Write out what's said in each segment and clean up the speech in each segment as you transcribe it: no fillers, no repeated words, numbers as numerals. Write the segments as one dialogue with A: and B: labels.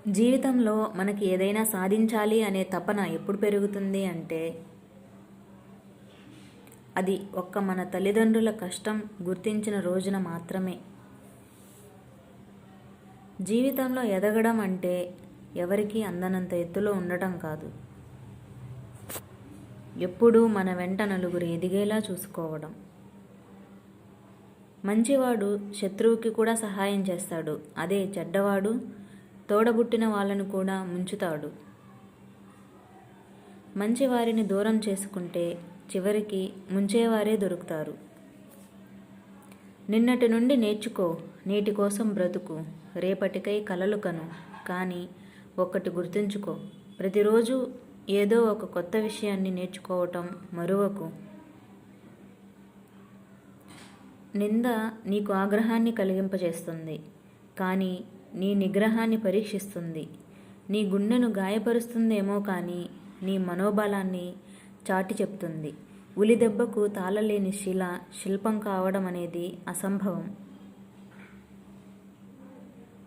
A: జీవితంలో మనకి ఏదైనా సాధించాలి అనే తపన ఎప్పుడు పెరుగుతుంది అంటే అది ఒక్క మన తల్లిదండ్రుల కష్టం గుర్తించిన రోజున మాత్రమే. జీవితంలో ఎదగడం అంటే ఎవరికీ అందనంత ఎత్తులో ఉండటం కాదు, ఎప్పుడూ మన వెంట నలుగురు ఎదిగేలా చూసుకోవడం. మంచివాడు శత్రువుకి కూడా సహాయం చేస్తాడు, అదే చెడ్డవాడు తోడబుట్టిన వాళ్ళను కూడా ముంచుతాడు. మంచివారిని దూరం చేసుకుంటే చివరికి ముంచేవారే దొరుకుతారు. నిన్నటి నుండి నేర్చుకో, నేటి కోసం బ్రతుకు, రేపటికై కలలు కను. కానీ ఒక్కటి గుర్తుంచుకో, ప్రతిరోజు ఏదో ఒక కొత్త విషయాన్ని నేర్చుకోవటం మరువకు. నింద నీకు ఆగ్రహాన్ని కలిగింపజేస్తుంది, కానీ నీ నిగ్రహాన్ని పరీక్షిస్తుంది. నీ గుండెను గాయపరుస్తుందేమో కానీ నీ మనోబలాన్ని చాటి చెప్తుంది. ఉలిదెబ్బకు తాళలేని శిల శిల్పం కావడం అనేది అసంభవం.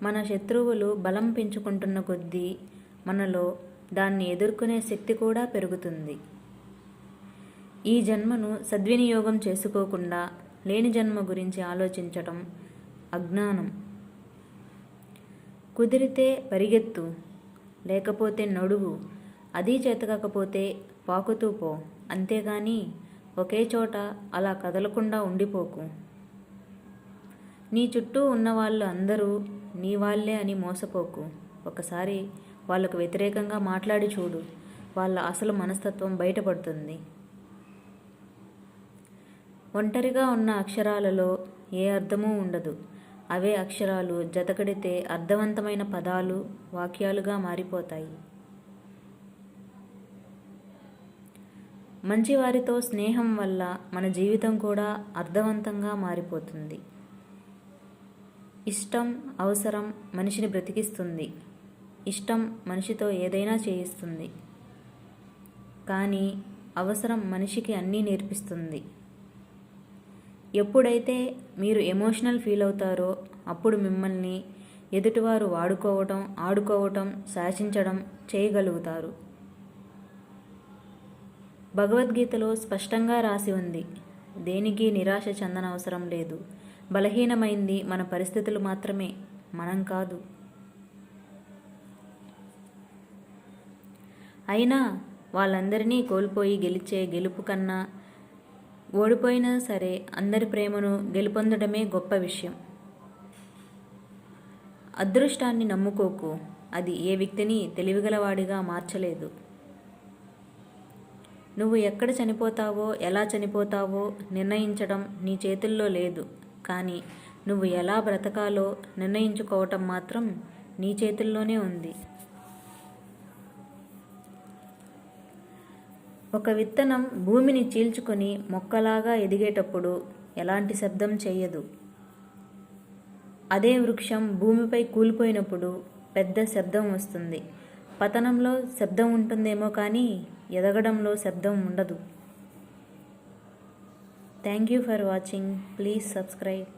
A: మన శత్రువులు బలం పెంచుకుంటున్న కొద్దీ మనలో దాన్ని ఎదుర్కొనే శక్తి కూడా పెరుగుతుంది. ఈ జన్మను సద్వినియోగం చేసుకోకుండా లేని జన్మ గురించి ఆలోచించటం అజ్ఞానం. కుదిరితే పరిగెత్తు, లేకపోతే నడువు, అది చేతకాకపోతే పాకుతూ పో, అంతేగాని ఒకే చోట అలా కదలకుండా ఉండిపోకు. నీ చుట్టూ ఉన్నవాళ్ళు అందరూ నీ వాళ్ళే అని మోసపోకు. ఒకసారి వాళ్ళకు వ్యతిరేకంగా మాట్లాడి చూడు, వాళ్ళ అసలు మనస్తత్వం బయటపడుతుంది. ఒంటరిగా ఉన్న అక్షరాలలో ఏ అర్థమూ ఉండదు. అవే అక్షరాలు జతకడితే అర్థవంతమైన పదాలు, వాక్యాలుగా మారిపోతాయి. మంచివారితో స్నేహం వల్ల మన జీవితం కూడా అర్థవంతంగా మారిపోతుంది. ఇష్టం, అవసరం మనిషిని బ్రతికిస్తుంది. ఇష్టం మనిషితో ఏదైనా చేయిస్తుంది, కానీ అవసరం మనిషికి అన్నీ నేర్పిస్తుంది. ఎప్పుడైతే మీరు ఎమోషనల్ ఫీల్ అవుతారో అప్పుడు మిమ్మల్ని ఎదుటివారు వాడుకోవటం, ఆడుకోవటం, శాసించడం చేయగలుగుతారు. భగవద్గీతలో స్పష్టంగా రాసి ఉంది, దేనికి నిరాశ చెందనవసరం లేదు. బలహీనమైంది మన పరిస్థితులు మాత్రమే, మనం కాదు. అయినా వాళ్ళందరినీ కోల్పోయి గెలిచే గెలుపు కన్నా ఓడిపోయినా సరే అందరి ప్రేమను గెలుపొందడమే గొప్ప విషయం. అదృష్టాన్ని నమ్ముకోకు, అది ఏ వ్యక్తిని తెలివిగలవాడిగా మార్చలేదు. నువ్వు ఎక్కడ చనిపోతావో, ఎలా చనిపోతావో నిర్ణయించడం నీ చేతుల్లో లేదు, కానీ నువ్వు ఎలా బ్రతకాలో నిర్ణయించుకోవటం మాత్రం నీ చేతుల్లోనే ఉంది. ఒక విత్తనం భూమిని చీల్చుకొని మొక్కలాగా ఎదిగేటప్పుడు ఎలాంటి శబ్దం చెయ్యదు. అదే వృక్షం భూమిపై కూలిపోయినప్పుడు పెద్ద శబ్దం వస్తుంది. పతనంలో శబ్దం ఉంటుందేమో కానీ ఎదగడంలో శబ్దం ఉండదు. Thank you for watching. Please subscribe.